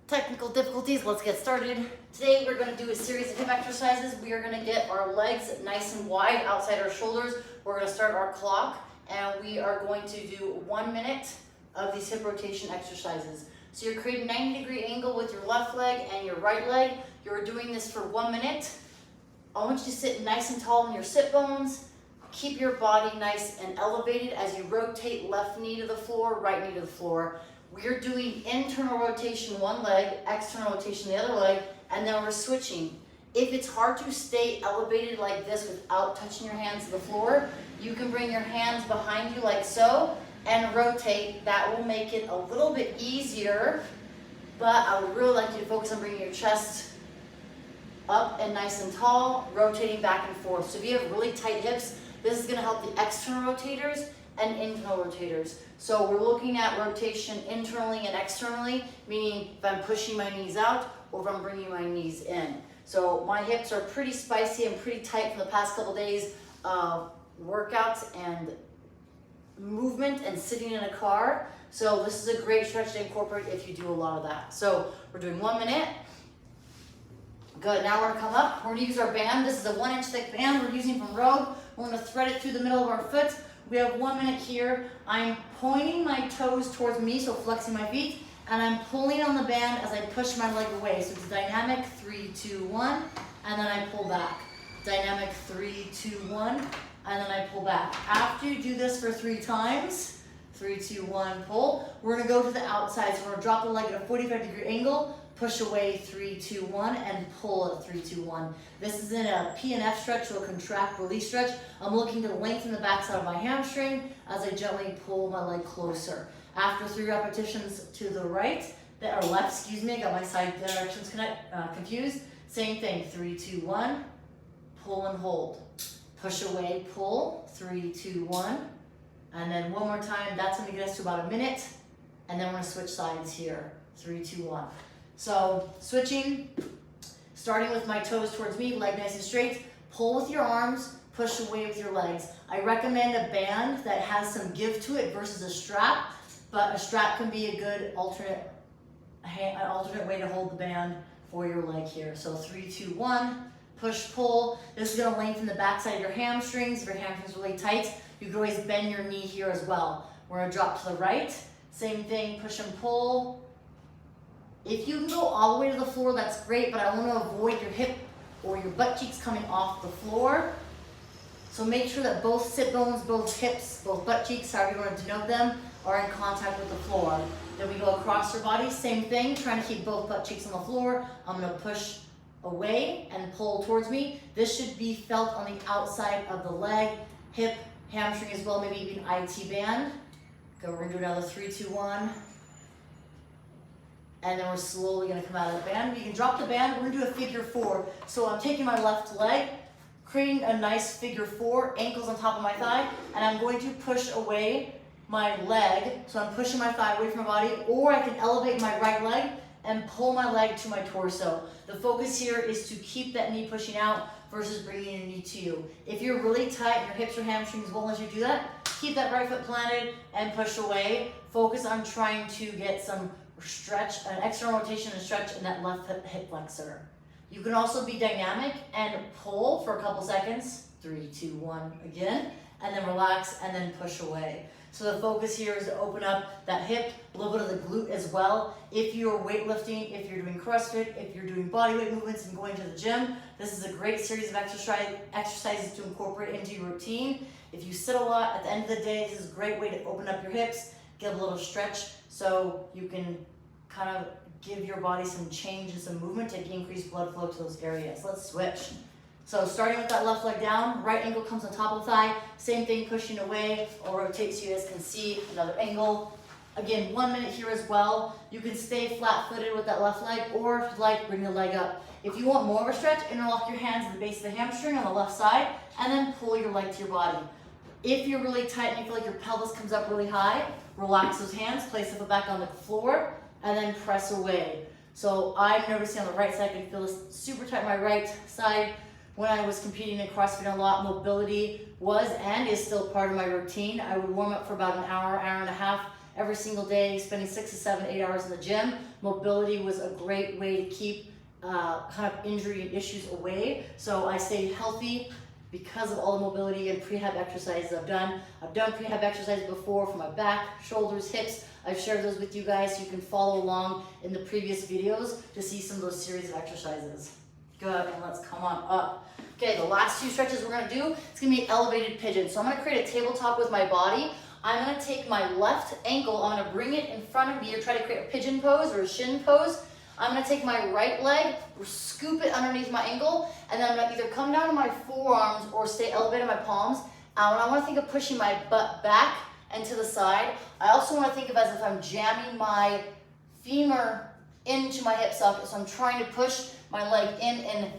Technical difficulties, let's get started. Today we're going to do a series of hip exercises. We are going to get our legs nice and wide outside our shoulders. We're going to start our clock and we are going to do 1 minute of these hip rotation exercises. So you're creating a 90-degree angle with your left leg and your right leg. You're doing this for 1 minute. I want you to sit nice and tall on your sit bones. Keep your body nice and elevated as you rotate left knee to the floor, right knee to the floor. We're doing internal rotation one leg, external rotation the other leg, and then we're switching. If it's hard to stay elevated like this without touching your hands to the floor, you can bring your hands behind you like so and rotate. That will make it a little bit easier, but I would really like you to focus on bringing your chest up and nice and tall, rotating back and forth. So if you have really tight hips, this is going to help the external rotators and internal rotators. So we're looking at rotation internally and externally, meaning if I'm pushing my knees out or if I'm bringing my knees in. So my hips are pretty spicy and pretty tight from the past couple days of workouts and movement and sitting in a car. So this is a great stretch to incorporate if you do a lot of that. So we're doing 1 minute. Good, now we're gonna come up. We're gonna use our band. This is a 1 inch thick band we're using from Rogue. We're gonna thread it through the middle of our foot. We have 1 minute here. I'm pointing my toes towards me, so flexing my feet, and I'm pulling on the band as I push my leg away. So it's dynamic, 3, 2, 1, and then I pull back. Dynamic, 3, 2, 1, and then I pull back. After you do this for 3 times, 3, 2, 1, pull, we're gonna go to the outside. So we're gonna drop the leg at a 45-degree angle, push away, 3, 2, 1, and pull at 3, 2, 1. This is in a PNF stretch, so a contract release stretch. I'm looking to lengthen the backside of my hamstring as I gently pull my leg closer. After 3 repetitions to the right, or left, excuse me, I got my side directions confused. Same thing, 3, 2, 1, pull and hold. Push away, pull, 3, 2, 1. And then one more time, that's gonna get us to about a minute. And then we're gonna switch sides here, 3, 2, 1. So switching, starting with my toes towards me, leg nice and straight, pull with your arms, push away with your legs. I recommend a band that has some give to it versus a strap, but a strap can be a good alternate way to hold the band for your leg here. So 3, 2, 1, push, pull. This is gonna lengthen the backside of your hamstrings. If your hamstring's really tight, you can always bend your knee here as well. We're gonna drop to the right, same thing, push and pull. If you can go all the way to the floor, that's great, but I want to avoid your hip or your butt cheeks coming off the floor. So make sure that both sit bones, both hips, both butt cheeks, however you want to denote them, are in contact with the floor. Then we go across your body, same thing, trying to keep both butt cheeks on the floor. I'm going to push away and pull towards me. This should be felt on the outside of the leg, hip, hamstring as well, maybe even IT band. Go, we're going to do another 3, 2, 1. And then we're slowly gonna come out of the band. You can drop the band, we're gonna do a figure 4. So I'm taking my left leg, creating a nice figure 4, ankles on top of my thigh, and I'm going to push away my leg. So I'm pushing my thigh away from my body, or I can elevate my right leg and pull my leg to my torso. The focus here is to keep that knee pushing out versus bringing your knee to you. If you're really tight and your hips or hamstrings won't let you do that, keep that right foot planted and push away. Focus on trying to get some stretch, an external rotation and stretch in that left hip flexor. You can also be dynamic and pull for a couple seconds. 3, 2, 1 again, and then relax and then push away. So the focus here is to open up that hip, a little bit of the glute as well. If you're weightlifting, if you're doing CrossFit, if you're doing bodyweight movements and going to the gym, this is a great series of exercises to incorporate into your routine. If you sit a lot, at the end of the day, this is a great way to open up your hips, get a little stretch so you can kind of give your body some change and some movement to increase blood flow to those areas. Let's switch. So starting with that left leg down, right ankle comes on top of the thigh, same thing, pushing away or rotate so you guys can see another angle. Again, 1 minute here as well. You can stay flat-footed with that left leg, or if you'd like, bring the leg up. If you want more of a stretch, interlock your hands at the base of the hamstring on the left side, and then pull your leg to your body. If you're really tight and you feel like your pelvis comes up really high, relax those hands, place the foot back on the floor, and then press away. So I'm noticing on the right side, I can feel this super tight on my right side. When I was competing in CrossFit a lot, mobility was and is still part of my routine. I would warm up for about an hour, hour and a half every single day, spending 6 to 7, 8 hours in the gym. mobility was a great way to keep kind of injury and issues away. So I stay healthy because of all the mobility and prehab exercises I've done. I've done prehab exercises before for my back, shoulders, hips. I've shared those with you guys so you can follow along in the previous videos to see some of those series of exercises. Good, and let's come on up. Okay, the last two stretches we're gonna do, it's gonna be elevated pigeon. So I'm gonna create a tabletop with my body. I'm gonna take my left ankle, I'm gonna bring it in front of me or try to create a pigeon pose or a shin pose. I'm gonna take my right leg, scoop it underneath my ankle, and then I'm gonna either come down to my forearms or stay elevated in my palms. And I wanna think of pushing my butt back and to the side. I also wanna think of as if I'm jamming my femur into my hip socket. So I'm trying to push my leg in and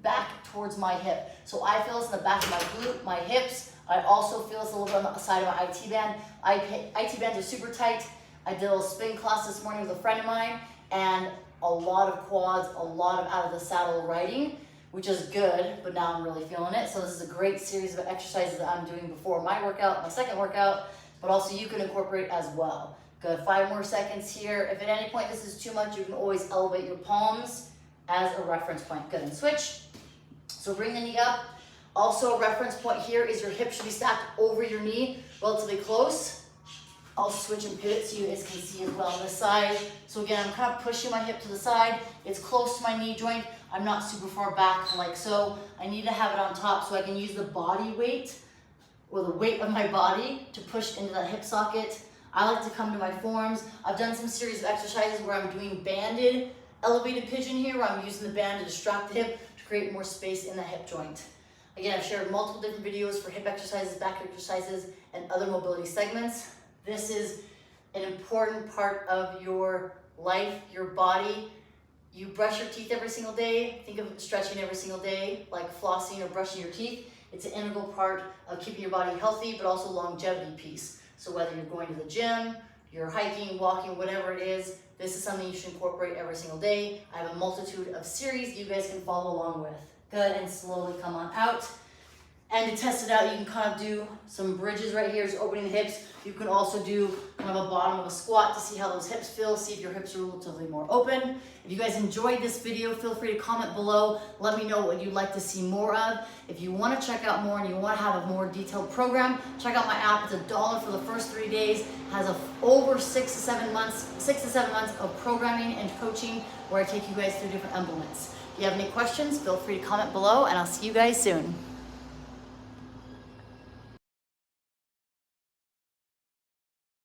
back towards my hip. So I feel this in the back of my glute, my hips. I also feel this a little bit on the side of my IT band. IT bands are super tight. I did a little spin class this morning with a friend of mine, and a lot of quads, a lot of out of the saddle riding, which is good, but now I'm really feeling it. So this is a great series of exercises that I'm doing before my workout, my second workout, but also you can incorporate as well. Good, 5 more seconds here. If at any point this is too much, you can always elevate your palms as a reference point. Good, and switch. So bring the knee up. Also a reference point here is your hip should be stacked over your knee, relatively close. I'll switch and pivot so you guys can see as well on this side. So again, I'm kind of pushing my hip to the side. It's close to my knee joint. I'm not super far back like so. I need to have it on top so I can use the body weight or the weight of my body to push into that hip socket. I like to come to my forearms. I've done some series of exercises where I'm doing banded elevated pigeon here, where I'm using the band to distract the hip to create more space in the hip joint. Again, I've shared multiple different videos for hip exercises, back exercises, and other mobility segments. This is an important part of your life, your body. You brush your teeth every single day. Think of stretching every single day, like flossing or brushing your teeth. It's an integral part of keeping your body healthy, but also longevity piece. So whether you're going to the gym, you're hiking, walking, whatever it is, this is something you should incorporate every single day. I have a multitude of series you guys can follow along with. Good, and slowly come on out. And to test it out, you can kind of do some bridges right here, just opening the hips. You can also do kind of a bottom of a squat to see how those hips feel, see if your hips are relatively more open. If you guys enjoyed this video, feel free to comment below. Let me know what you'd like to see more of. If you want to check out more and you want to have a more detailed program, check out my app. It's $1 for the first 3 days. It has over 6 to 7 months of programming and coaching where I take you guys through different implements. If you have any questions, feel free to comment below, and I'll see you guys soon.